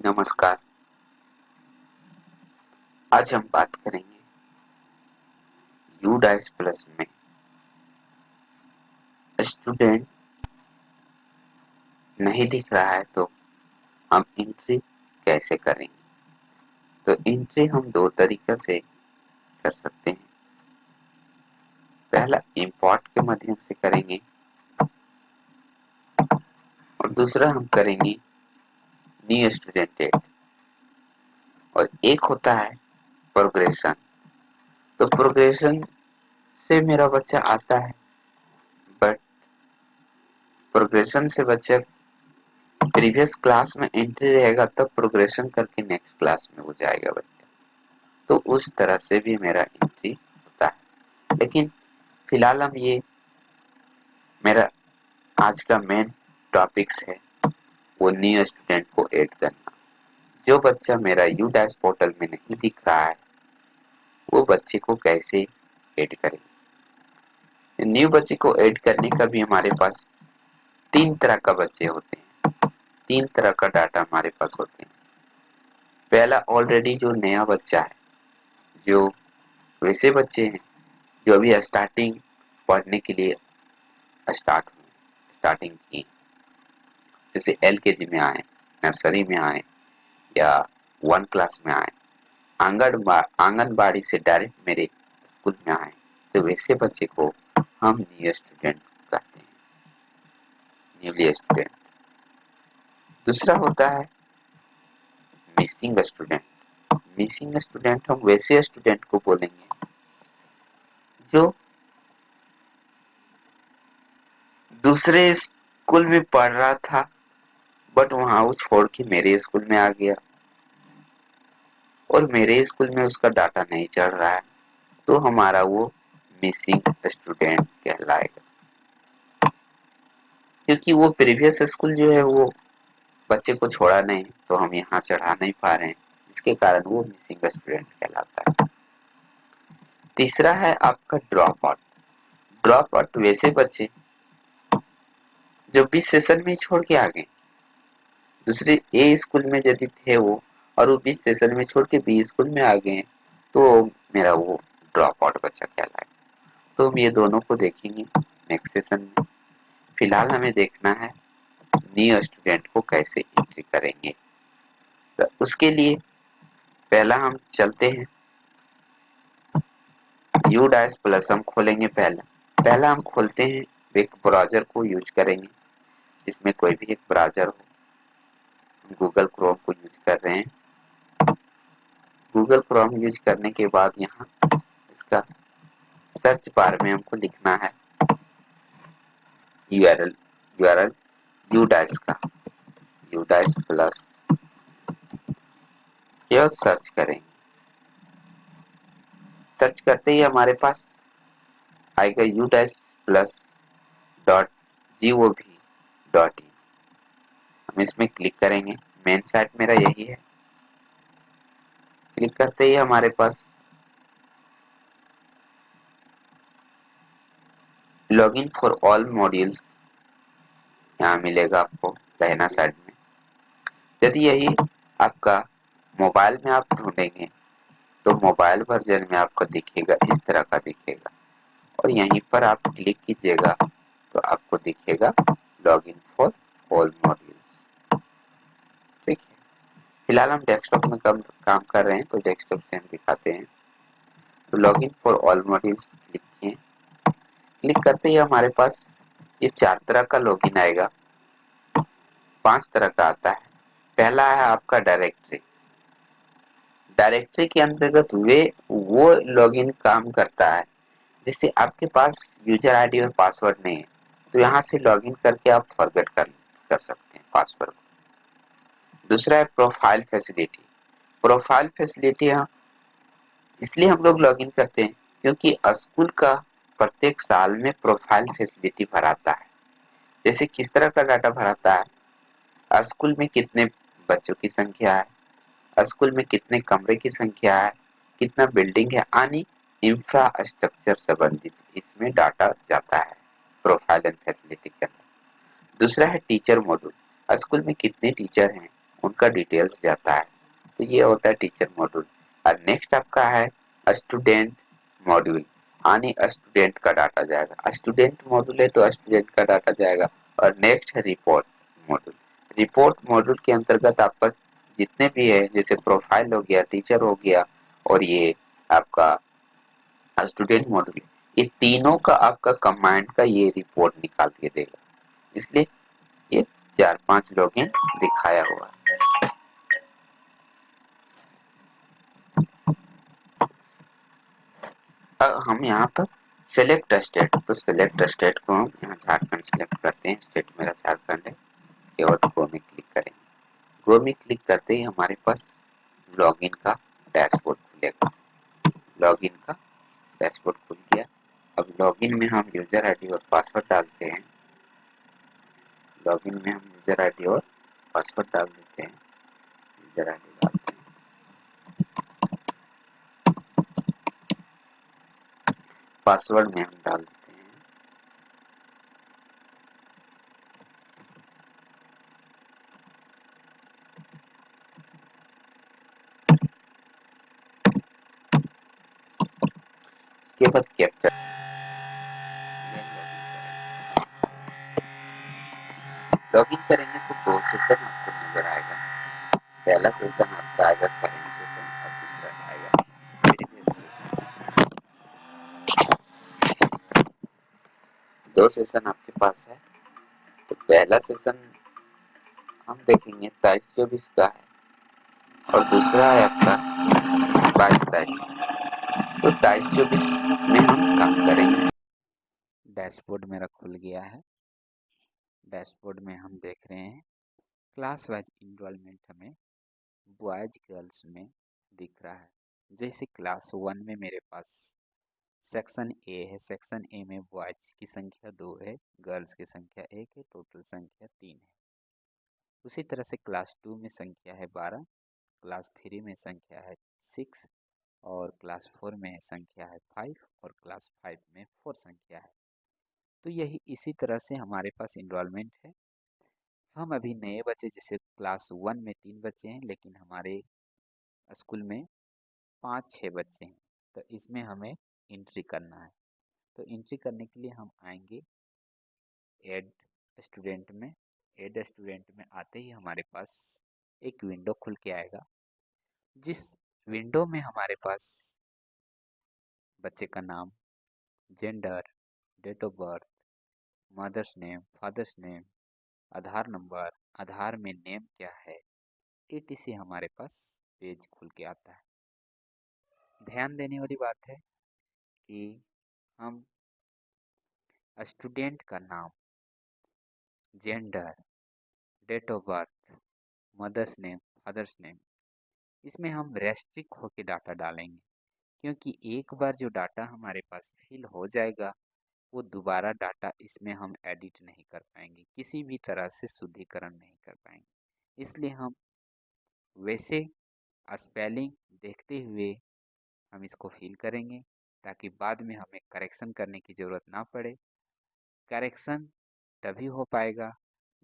नमस्कार। आज हम बात करेंगे यूडाइस प्लस में स्टूडेंट नहीं दिख रहा है तो हम एंट्री कैसे करेंगे। तो एंट्री हम दो तरीके से कर सकते हैं। पहला इंपोर्ट के माध्यम से करेंगे और दूसरा हम करेंगे न्यू स्टूडेंट एड। और एक होता है प्रोग्रेशन। तो प्रोग्रेशन से मेरा बच्चा आता है, बट प्रोग्रेशन से बच्चा प्रीवियस क्लास में एंट्री रहेगा तब प्रोग्रेशन करके नेक्स्ट क्लास में हो जाएगा बच्चा। तो उस तरह से भी मेरा एंट्री होता है। लेकिन फिलहाल हम ये मेरा आज का मेन टॉपिक्स है वो न्यू स्टूडेंट को ऐड करना। जो बच्चा मेरा यू डैश पोर्टल में नहीं दिख रहा है वो बच्चे को कैसे ऐड करेंगे। न्यू बच्चे को ऐड करने का भी हमारे पास तीन तरह का बच्चे होते हैं, तीन तरह का डाटा हमारे पास होते हैं। पहला ऑलरेडी जो नया बच्चा है, जो वैसे बच्चे हैं जो अभी स्टार्टिंग पढ़ने के लिए स्टार्टिंग की, जैसे एलकेजी में आए, नर्सरी में आए या वन क्लास में आए, आंगनबाड़ी से डायरेक्ट मेरे स्कूल में आए, तो वैसे बच्चे को हम न्यू स्टूडेंट कहते हैं, न्यूली स्टूडेंट। दूसरा होता है मिसिंग स्टूडेंट। मिसिंग स्टूडेंट हम वैसे स्टूडेंट को बोलेंगे जो दूसरे स्कूल में पढ़ रहा था बट वहां वो छोड़ के मेरे स्कूल में आ गया और मेरे स्कूल में उसका डाटा नहीं चढ़ रहा है, तो हमारा वो मिसिंग स्टूडेंट कहलाएगा। क्योंकि वो प्रीवियस स्कूल जो है वो बच्चे को छोड़ा नहीं, तो हम यहाँ चढ़ा नहीं पा रहे हैं, जिसके कारण वो मिसिंग स्टूडेंट कहलाता है। तीसरा है आपका ड्रॉप आउट। ड्रॉप आउट वैसे बच्चे जो बीच सेशन में छोड़ के आ गए, दूसरे ए स्कूल में यदि थे वो और वो बीच सेशन में छोड़ के बी स्कूल में आ गए, तो मेरा वो ड्रॉप आउट बच्चा कहलाएगा। तो हम ये दोनों को देखेंगे नेक्स्ट सेशन में। फिलहाल हमें देखना है न्यू स्टूडेंट को कैसे एंट्री करेंगे। तो उसके लिए पहला हम चलते हैं यू डैश प्लस हम खोलेंगे। पहला हम खोलते हैं, एक ब्राउजर को यूज करेंगे जिसमें कोई भी एक ब्राउजर हो। गूगल क्रोम को यूज कर रहे हैं। गूगल क्रोम यूज करने के बाद यहाँ इसका सर्च बार में हमको लिखना है यूआरएल यूआरएल यू डैश का, यू डैश प्लस केवल सर्च करेंगे। सर्च करते ही हमारे पास आएगा U dash plus dot GOV dot in. हम इसमें क्लिक करेंगे। मेन साइट मेरा यही है। क्लिक करते ही हमारे पास लॉगिन फॉर ऑल मॉड्यूल्स यहाँ मिलेगा आपको दाहिना साइड में। यदि यही आपका मोबाइल में आप ढूंढेंगे तो मोबाइल वर्जन में आपको दिखेगा, इस तरह का दिखेगा, और यहीं पर आप क्लिक कीजिएगा तो आपको दिखेगा लॉगिन फॉर ऑल मॉड्यूल्स। ठीक है। फिलहाल हम डेस्कटॉप में काम कर रहे हैं तो डेस्कटॉप से हम दिखाते हैं। तो login for all modules click किए। क्लिक करते ही हमारे पास ये चार तरह का लॉगिन आएगा, पांच तरह का आता है। पहला है आपका डायरेक्टरी। डायरेक्टरी के अंतर्गत वो लॉगिन काम करता है जिससे आपके पास यूजर आईडी और पासवर्ड नहीं है, तो यहाँ से लॉगिन करके आप फॉरगेट कर सकते हैं पासवर्ड को। दूसरा है प्रोफाइल फैसिलिटी। प्रोफाइल फैसिलिटी इसलिए हम लोग लॉगिन करते हैं क्योंकि स्कूल का प्रत्येक साल में प्रोफाइल फैसिलिटी भराता है। जैसे किस तरह का डाटा भराता है, स्कूल में कितने बच्चों की संख्या है, स्कूल में कितने कमरे की संख्या है, कितना बिल्डिंग है, यानी इंफ्रास्ट्रक्चर संबंधित इसमें डाटा जाता है प्रोफाइल एंड फैसिलिटी के अंदर। दूसरा है टीचर मॉड्यूल। स्कूल में कितने टीचर हैं उनका डिटेल्स जाता है। तो ये होता है टीचर मॉड्यूल। और नेक्स्ट आपका है स्टूडेंट मॉड्यूल, यानी स्टूडेंट का डाटा जाएगा। स्टूडेंट मॉड्यूल है तो स्टूडेंट का डाटा जाएगा। और नेक्स्ट है रिपोर्ट मॉड्यूल। रिपोर्ट मॉड्यूल के अंतर्गत आपका जितने भी है, जैसे प्रोफाइल हो गया, टीचर हो गया, और ये आपका स्टूडेंट मॉड्यूल, ये तीनों का आपका कमांड का ये रिपोर्ट निकाल के देगा। इसलिए ये 4-5 लॉगिन दिखाया हुआ है। अब हम यहाँ पर सेलेक्ट स्टेट, तो सेलेक्ट स्टेट को हम यहाँ झारखंड सेलेक्ट करते हैं। स्टेट मेरा झारखंड है। इसके बाद गो में क्लिक करेंगे। गो में क्लिक करते ही हमारे पास लॉगिन का डैशबोर्ड खुलेगा। लॉगिन का डैशबोर्ड खुल गया। अब लॉगिन में हम यूजर आईडी और पासवर्ड डालते हैं। लॉगिन में हम यूजर आईडी और पासवर्ड डाल देते हैं। यूजर आईडी डालते हैं, पासवर्ड में हम डाल देते हैं। उसके बाद कैप्चर लॉगिन करेंगे तो 2 सेशन आपको नजर आएगा। पहला सेशन आपका आएगा करेंट सेशन और दूसरा आएगा प्रीवियस सेशन। 2 सेशन आपके पास है। तो पहला सेशन हम देखेंगे 23-24 का है और दूसरा है आपका 22-23 का। तो 23-24 में हम काम करेंगे। डैशबोर्ड मेरा खुल गया है। डैशबोर्ड में हम देख रहे हैं क्लास वाइज इनरोलमेंट हमें बॉयज गर्ल्स में दिख रहा है। जैसे क्लास 1 में मेरे पास सेक्शन ए है। सेक्शन ए में बॉयज की संख्या 2 है, गर्ल्स की संख्या 1 है, टोटल संख्या 3 है। उसी तरह से क्लास 2 में संख्या है 12, क्लास 3 में संख्या है 6 और क्लास 4 में संख्या है 5 और क्लास 5 में 4 संख्या है। तो यही इसी तरह से हमारे पास इनरोलमेंट है। हम अभी नए बच्चे, जैसे क्लास 1 में 3 बच्चे हैं लेकिन हमारे स्कूल में 5-6 बच्चे हैं, तो इसमें हमें एंट्री करना है। तो एंट्री करने के लिए हम आएंगे ऐड स्टूडेंट में। ऐड स्टूडेंट में आते ही हमारे पास एक विंडो खुल के आएगा, जिस विंडो में हमारे पास बच्चे का नाम, gender, date of birth, mother's name, father's name, Aadhaar number, Aadhaar में नेम क्या है, etc हमारे पास पेज खुल के आता है। ध्यान देने वाली बात है कि हम स्टूडेंट का नाम, gender, date of birth, mother's name, father's name, इसमें हम रेस्ट्रिक्ट होके डाटा डालेंगे, क्योंकि एक बार जो डाटा हमारे पास फिल हो जाएगा वो दोबारा डाटा इसमें हम एडिट नहीं कर पाएंगे, किसी भी तरह से शुद्धिकरण नहीं कर पाएंगे। इसलिए हम वैसे स्पेलिंग देखते हुए हम इसको फिल करेंगे, ताकि बाद में हमें करेक्शन करने की ज़रूरत ना पड़े। करेक्शन तभी हो पाएगा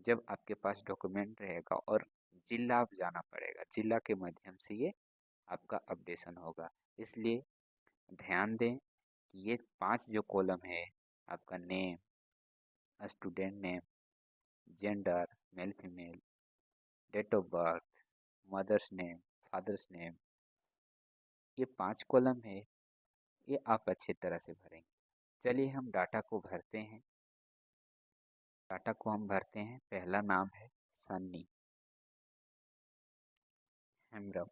जब आपके पास डॉक्यूमेंट रहेगा और जिला आप जाना पड़ेगा, जिला के माध्यम से ये आपका अपडेशन होगा। इसलिए ध्यान दें कि ये 5 जो कॉलम है, आपका name, student name, gender male female, date of birth, mother's name, father's name, ये 5 कॉलम है, ये आप अच्छे तरह से भरेंगे। चलिए हम डाटा को भरते हैं। डाटा को हम भरते हैं। पहला नाम है सन्नी हेम्ब्रम।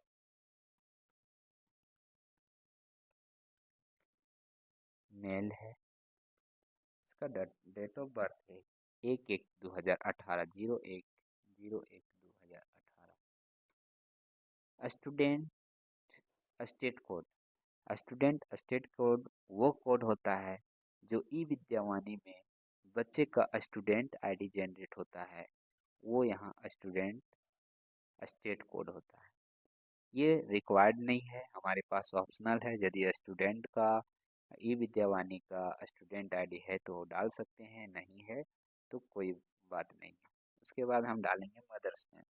मेल है। इसका डेट ऑफ बर्थ है 1/1/2018, 01/01/2018। Student state code. Student state code वो कोड होता है जो ई विद्यावाणी में बच्चे का स्टूडेंट आईडी जनरेट होता है, वो यहाँ स्टूडेंट स्टेट कोड होता है। ये रिक्वायर्ड नहीं है, हमारे पास ऑप्शनल है। यदि स्टूडेंट का ई विद्यावाणी का स्टूडेंट आईडी है तो डाल सकते हैं, नहीं है तो कोई बात नहीं है। उसके बाद हम डालेंगे मदर्स नेम।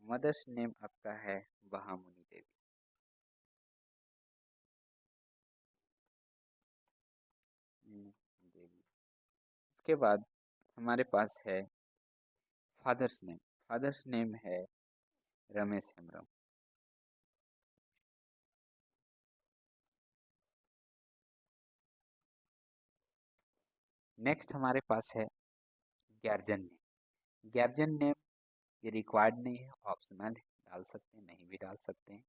मदर्स नेम आपका है बहामुनी देवी। देवी। उसके बाद हमारे पास है फादर्स नेम। फादर्स नेम है रमेश हेम्ब्रम। नेक्स्ट हमारे पास है गार्जियन नेम। गार्जियन नेम ये रिक्वायर्ड नहीं है, ऑप्शनल है, डाल सकते हैं नहीं भी डाल सकते हैं।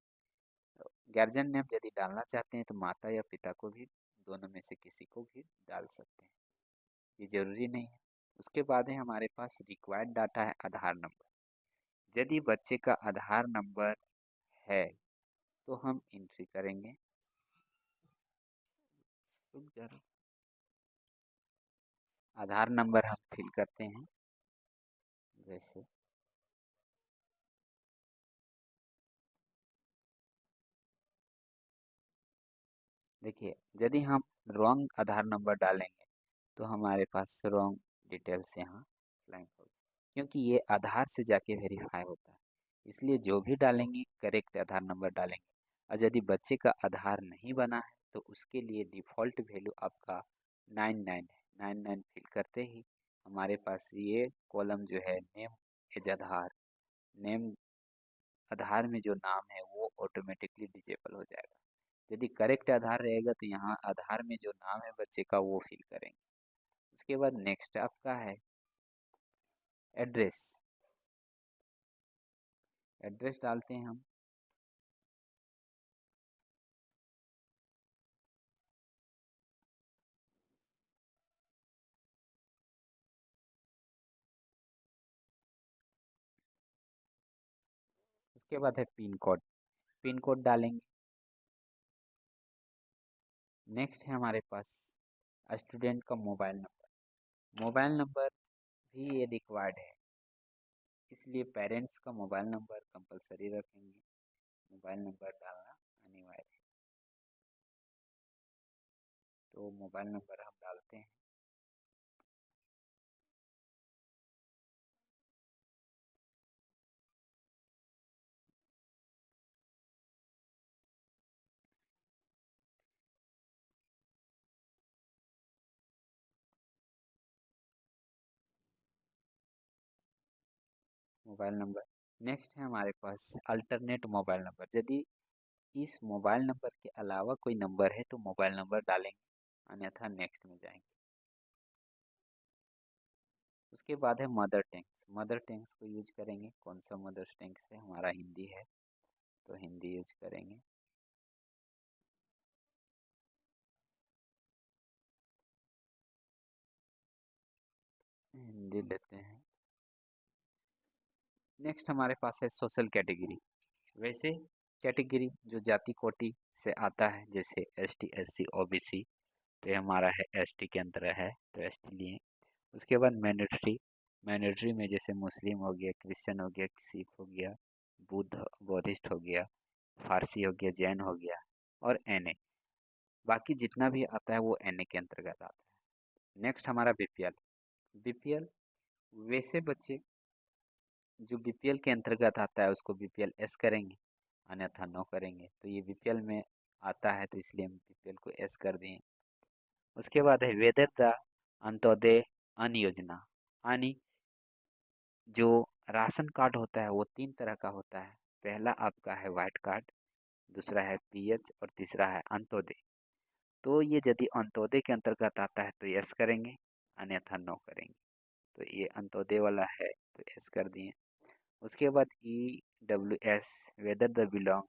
तो गार्जियन नेम यदि डालना चाहते हैं तो माता या पिता को भी, दोनों में से किसी को भी डाल सकते हैं, ये जरूरी नहीं है। उसके बाद है हमारे पास रिक्वायर्ड डाटा है आधार नंबर। यदि बच्चे का आधार नंबर है तो हम एंट्री करेंगे। आधार नंबर हम फिल करते हैं। जैसे देखिए, यदि हम रॉन्ग आधार नंबर डालेंगे तो हमारे पास रॉन्ग डिटेल्स यहाँ ब्लैंक होगी, क्योंकि ये आधार से जाके वेरीफाई होता है। इसलिए जो भी डालेंगे करेक्ट आधार नंबर डालेंगे। और यदि बच्चे का आधार नहीं बना है तो उसके लिए डिफ़ॉल्ट वैल्यू आपका 99 है। 99 फिल करते ही हमारे पास ये कॉलम जो है नेम एज आधार, नेम आधार में जो नाम है वो ऑटोमेटिकली डिजेबल हो जाएगा। यदि करेक्ट आधार रहेगा तो यहाँ आधार में जो नाम है बच्चे का वो फिल करेंगे। उसके बाद नेक्स्ट आपका है एड्रेस। एड्रेस डालते हैं हम। उसके बाद है पिन कोड। पिन कोड डालेंगे। नेक्स्ट है हमारे पास स्टूडेंट का मोबाइल नंबर। मोबाइल नंबर भी ये रिक्वायर्ड है, इसलिए पेरेंट्स का मोबाइल नंबर कंपलसरी रखेंगे। मोबाइल नंबर डालना अनिवार्य है, तो मोबाइल नंबर हम डालते हैं। Mobile number. नेक्स्ट है हमारे पास अल्टरनेट मोबाइल नंबर। यदि इस मोबाइल नंबर के अलावा कोई नंबर है तो मोबाइल नंबर डालेंगे, अन्यथा नेक्स्ट में जाएंगे। उसके बाद है मदर टैंक्स। मदर टैंक्स को यूज करेंगे। कौन सा मदर टैंक्स है? हमारा हिंदी है तो हिंदी यूज करेंगे। हिंदी लेते हैं। नेक्स्ट हमारे पास है सोशल कैटेगरी। वैसे कैटेगरी जो जाति कोटि से आता है, जैसे ST SC OBC, तो ये हमारा है ST के अंदर है तो ST लिए। उसके बाद मैंडेटरी। मैंडेटरी में जैसे मुस्लिम हो गया, क्रिश्चियन हो गया, सिख हो गया, बुद्ध बौद्धिस्ट हो गया, फारसी हो गया, जैन हो गया, और NA। बाकी जितना भी आता है वो NA के अंतर्गत आता है। नेक्स्ट हमारा BPL। BPL वैसे बच्चे जो BPL के अंतर्गत आता है उसको BPL S करेंगे, अन्यथा नो करेंगे। तो ये BPL में आता है तो इसलिए हम BPL को S कर दिए। उसके बाद है वेदर द अंत्योदय अन्न योजना। यानी जो राशन कार्ड होता है वो 3 तरह का होता है। पहला आपका है व्हाइट कार्ड, दूसरा है PH और तीसरा है अंत्योदय। तो ये यदि अंत्योदय के अंतर्गत आता है तो यस करेंगे, अन्यथा नो करेंगे। तो ये अंत्योदय वाला है तो यस कर दिए। उसके बाद EWS whether the belong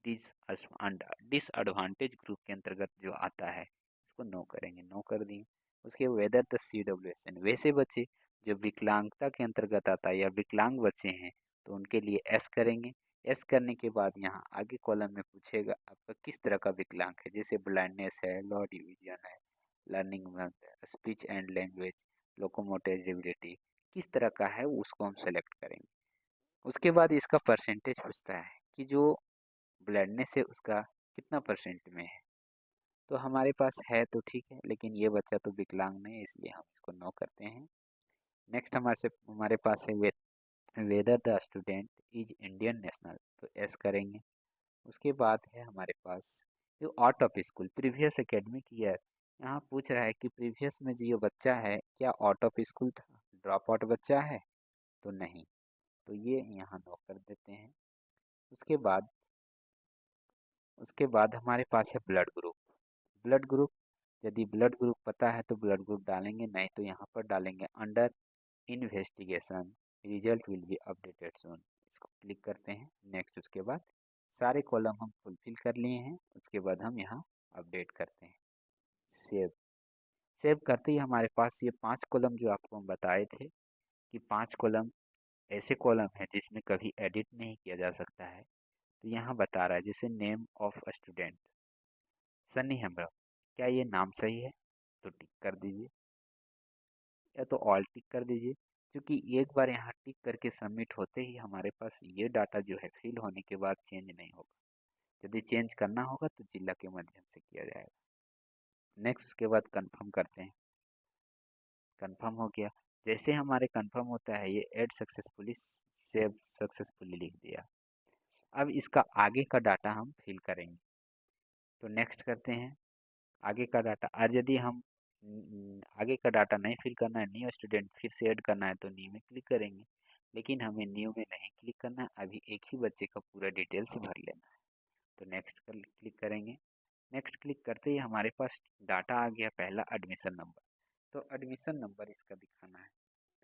disadvantage group के अंतर्गत जो आता है इसको नो करेंगे, नो कर दिए। उसके वेदर द CWSN वैसे बच्चे जो विकलांगता के अंतर्गत आता है या विकलांग बच्चे हैं तो उनके लिए एस करेंगे। एस करने के बाद यहाँ आगे कॉलम में पूछेगा आपका किस तरह का विकलांग है, जैसे ब्लाइंडनेस है, लो डिवीजन है, learning speech and language, locomotor ability, किस तरह का है उसको हम सेलेक्ट करेंगे। उसके बाद इसका परसेंटेज पूछता है कि जो ब्लडनेस है उसका कितना परसेंट में है। तो हमारे पास है तो ठीक है, लेकिन ये बच्चा तो विकलांग नहीं है इसलिए हम इसको नो करते हैं। नेक्स्ट हमारे पास है whether the student is Indian national, तो एस करेंगे। उसके बाद है हमारे पास जो out of school previous academic year, यहाँ पूछ रहा है कि प्रीवियस में जो बच्चा है क्या आउट ऑफ स्कूल था, ड्रॉप आउट बच्चा है, तो नहीं, तो ये यहाँ नो कर देते हैं। उसके बाद हमारे पास है ब्लड ग्रुप। ब्लड ग्रुप, यदि ब्लड ग्रुप पता है तो ब्लड ग्रुप डालेंगे, नहीं तो यहाँ पर डालेंगे under investigation, result will be updated soon, इसको क्लिक करते हैं। नेक्स्ट, उसके बाद सारे कॉलम हम फुलफिल कर लिए हैं। उसके बाद हम यहाँ अपडेट करते हैं, सेव। सेव करते ही हमारे पास ये 5 कॉलम जो आपको हम बताए थे कि 5 कॉलम ऐसे कॉलम है जिसमें कभी एडिट नहीं किया जा सकता है, तो यहाँ बता रहा है जैसे name of student Sunny Hembram, क्या ये नाम सही है, तो टिक कर दीजिए, या तो ऑल टिक कर दीजिए। क्योंकि एक बार यहाँ टिक करके सबमिट होते ही हमारे पास ये डाटा जो है फिल होने के बाद चेंज नहीं होगा। यदि चेंज करना होगा तो जिला के माध्यम से किया जाएगा। नेक्स्ट, उसके बाद कंफर्म करते हैं। कंफर्म हो गया। जैसे हमारे कंफर्म होता है ये ऐड सक्सेसफुली, सेव सक्सेसफुली लिख दिया। अब इसका आगे का डाटा हम फिल करेंगे, तो नेक्स्ट करते हैं। आगे का डाटा, आज यदि हम आगे का डाटा नहीं फिल करना है, न्यू स्टूडेंट फिर से ऐड करना है, तो न्यू में क्लिक करेंगे। लेकिन हमें न्यू में नहीं क्लिक करना है, अभी एक ही बच्चे का पूरा डिटेल्स भर लेना है, तो नेक्स्ट कर क्लिक करेंगे। नेक्स्ट क्लिक करते ही हमारे पास डाटा आ गया, पहला एडमिशन नंबर। तो एडमिशन नंबर इसका दिखाना है,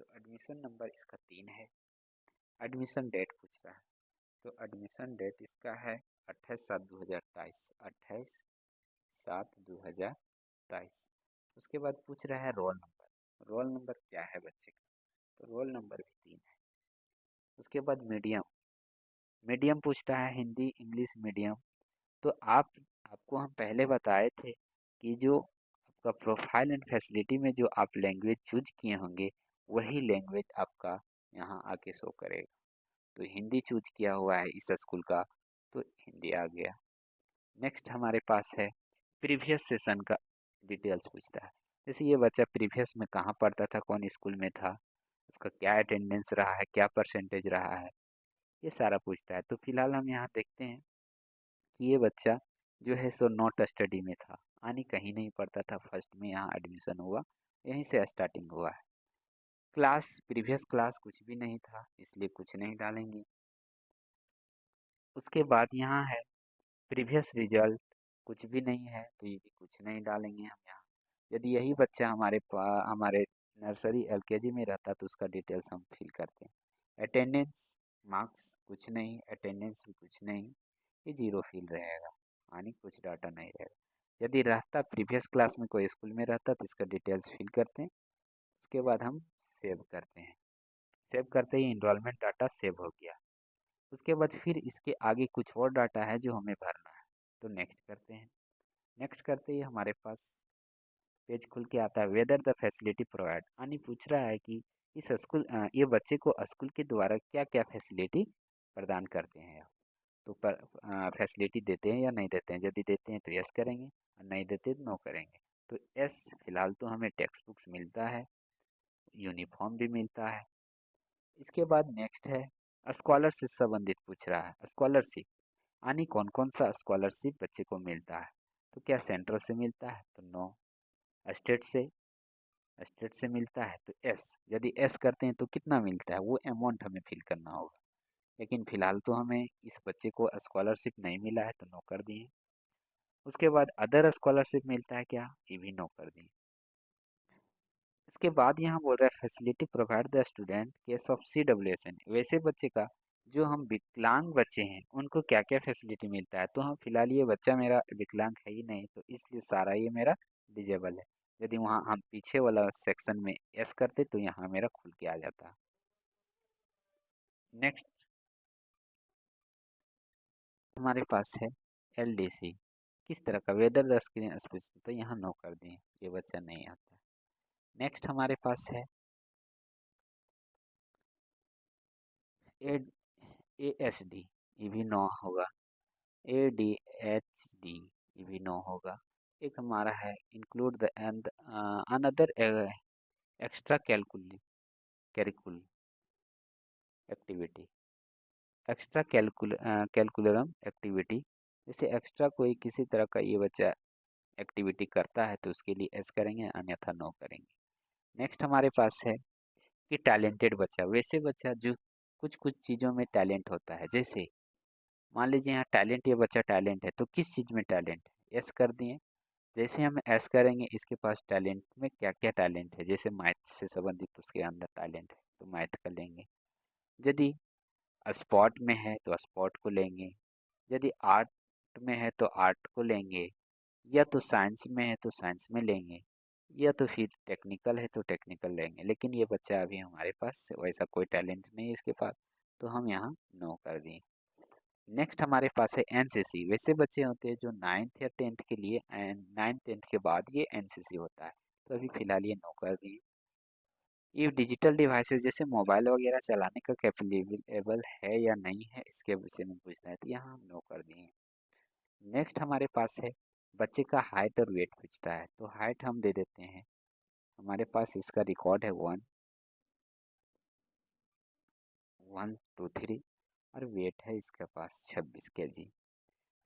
तो एडमिशन नंबर इसका 3 है। एडमिशन डेट पूछ रहा है, तो एडमिशन डेट इसका है 28/7/2023, 28/7/2023। उसके बाद पूछ रहा है रोल नंबर। रोल नंबर क्या है बच्चे का, तो रोल नंबर भी 3 है। उसके बाद मीडियम, मीडियम पूछता है हिंदी इंग्लिश मीडियम। तो आपको हम पहले बताए थे कि जो आपका प्रोफाइल एंड फैसिलिटी में जो आप लैंग्वेज चूज किए होंगे वही लैंग्वेज आपका यहाँ आके शो करेगा। तो हिंदी चूज किया हुआ है इस स्कूल का, तो हिंदी आ गया। नेक्स्ट हमारे पास है प्रीवियस सेशन का डिटेल्स पूछता है। जैसे ये बच्चा प्रीवियस में कहाँ पढ़ता था, कौन स्कूल में था, उसका क्या अटेंडेंस रहा है, क्या परसेंटेज रहा है, ये सारा पूछता है। तो फिलहाल हम यहाँ देखते हैं कि ये बच्चा जो है सो नॉट स्टडी में था, यानी कहीं नहीं पढ़ता था, फर्स्ट में यहाँ एडमिशन हुआ, यहीं से स्टार्टिंग हुआ है। क्लास, प्रीवियस क्लास कुछ भी नहीं था, इसलिए कुछ नहीं डालेंगे। उसके बाद यहाँ है प्रीवियस रिजल्ट, कुछ भी नहीं है, तो ये भी कुछ नहीं डालेंगे हम यहाँ। यदि यही बच्चा हमारे नर्सरी एलकेजी में रहता तो उसका डिटेल्स हम फिल करते हैं। अटेंडेंस मार्क्स कुछ नहीं, अटेंडेंस भी कुछ नहीं, ये जीरो फिल रहेगा, यानी कुछ डाटा नहीं रहेगा। यदि रहता प्रीवियस क्लास में कोई स्कूल में रहता तो इसका डिटेल्स फिल करते हैं। उसके बाद हम सेव करते हैं। सेव करते ही इनरोलमेंट डाटा सेव हो गया। उसके बाद फिर इसके आगे कुछ और डाटा है जो हमें भरना है, तो नेक्स्ट करते हैं। नेक्स्ट करते ही हमारे पास पेज खुल के आता है वेदर द फैसिलिटी प्रोवाइड, यानी पूछ रहा है कि ये बच्चे को स्कूल के द्वारा क्या क्या फैसिलिटी प्रदान करते हैं। तो पर फैसिलिटी देते हैं या नहीं देते हैं, यदि देते हैं तो यस करेंगे और नहीं देते तो नो करेंगे। तो यस, फिलहाल तो हमें टेक्स्ट बुक्स मिलता है, यूनिफॉर्म भी मिलता है। इसके बाद नेक्स्ट है स्कॉलरशिप संबंधित पूछ रहा है। स्कॉलरशिप यानी कौन कौन सा स्कॉलरशिप बच्चे को मिलता है, तो क्या सेंट्रल से मिलता है, तो नो। स्टेट से, स्टेट से मिलता है तो एस, यदि एस करते हैं तो कितना मिलता है वो अमाउंट हमें फिल करना होगा। लेकिन फिलहाल तो हमें इस बच्चे को स्कॉलरशिप नहीं मिला है, तो नो कर दिए। उसके बाद अदर स्कॉलरशिप मिलता है क्या, ये भी नो कर दिए। इसके बाद यहाँ बोल रहा है facility provide the student case of CWSN, वैसे बच्चे का जो हम विकलांग बच्चे हैं उनको क्या क्या फैसिलिटी मिलता है। तो हम फिलहाल ये बच्चा मेरा विकलांग है ही नहीं, तो इसलिए सारा ये मेरा डिजेबल है। यदि वहाँ हम पीछे वाला सेक्शन में एस करते तो यहाँ मेरा खुल के आ जाता। नेक्स्ट हमारे पास है LDC, किस तरह का वेदर द स्क्रीन स्पेस, तो यहाँ नो कर दिए, ये बच्चा नहीं आता। नेक्स्ट हमारे पास है ASD, ये भी नो होगा। ADHD, ये भी नो होगा। एक हमारा है include the and another extracurricular, activity, extracurricular activity, जैसे एक्स्ट्रा कोई किसी तरह का ये बच्चा एक्टिविटी करता है तो उसके लिए एस करेंगे, अन्यथा नो करेंगे। नेक्स्ट हमारे पास है कि टैलेंटेड बच्चा, वैसे बच्चा जो कुछ कुछ चीज़ों में टैलेंट होता है। जैसे मान लीजिए यहाँ टैलेंट, ये बच्चा टैलेंट है तो किस चीज़ में टैलेंट है, एस कर दिए। जैसे हम एस करेंगे इसके पास टैलेंट में क्या क्या टैलेंट है, जैसे मैथ से संबंधित उसके अंदर टैलेंट है तो मैथ का लेंगे। यदि स्पोर्ट में है तो स्पोर्ट को लेंगे, यदि आर्ट में है तो आर्ट को लेंगे, या तो साइंस में है तो साइंस में लेंगे, या तो फिर टेक्निकल है तो टेक्निकल लेंगे। लेकिन ये बच्चा अभी हमारे पास वैसा कोई टैलेंट नहीं है इसके पास, तो हम यहाँ नो कर दिए। नेक्स्ट हमारे पास है एनसीसी, वैसे बच्चे होते हैं जो 9th या 10th के लिए, 9th 10th के बाद ये एनसीसी होता है, तो अभी फिलहाल ये नो कर दिए। ये डिजिटल डिवाइसेस जैसे मोबाइल वगैरह चलाने का कैपेबल है या नहीं है, इसके विषय में पूछता है तो यहाँ हम नो कर दिए। नेक्स्ट हमारे पास है बच्चे का हाइट और वेट पूछता है, तो हाइट हम दे देते हैं, हमारे पास इसका रिकॉर्ड है 1, 1, 2, 3, और वेट है इसके पास 26 kg।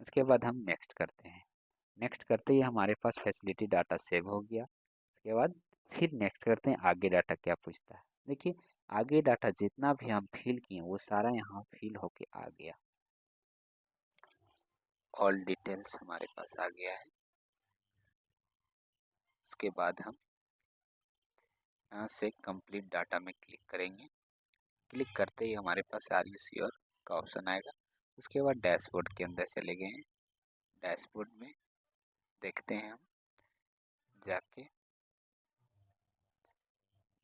उसके बाद हम नेक्स्ट करते हैं, नेक्स्ट करते ही हमारे पास फैसिलिटी डाटा सेव हो गया। उसके बाद फिर नेक्स्ट करते हैं आगे डाटा क्या पूछता है। देखिए आगे डाटा जितना भी हम फिल किए वो सारा यहाँ फिल होके आ गया, ऑल डिटेल्स हमारे पास आ गया है। उसके बाद हम यहाँ से कंप्लीट डाटा में क्लिक करेंगे, क्लिक करते ही हमारे पास आर यू श्योर का ऑप्शन आएगा। उसके बाद डैशबोर्ड के अंदर चले गए हैं, डैशबोर्ड में देखते हैं हम जाके,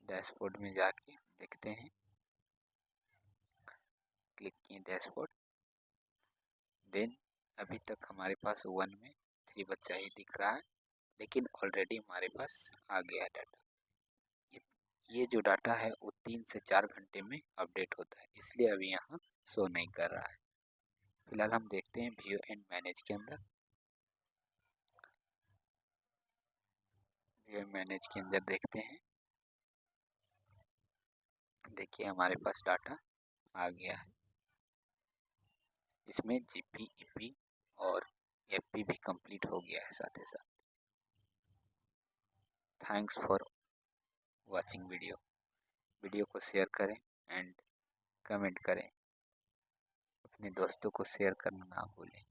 डैशबोर्ड में जाके देखते हैं, क्लिक किए डैशबोर्ड, देन अभी तक हमारे पास 1 में 3 बच्चा ही दिख रहा है, लेकिन ऑलरेडी हमारे पास आ गया है डाटा। ये जो डाटा है वो 3 से 4 घंटे में अपडेट होता है, इसलिए अभी यहाँ शो नहीं कर रहा है। फिलहाल हम देखते हैं व्यू एंड मैनेज के अंदर, व्यू एंड मैनेज के अंदर देखते हैं, देखिए हमारे पास डाटा आ गया है। इसमें जीपी, ईपी और एफपी भी कंप्लीट हो गया है साथ ही साथ। Thanks for watching video, video को शेयर करें एंड कमेंट करें, अपने दोस्तों को शेयर करना ना भूलें।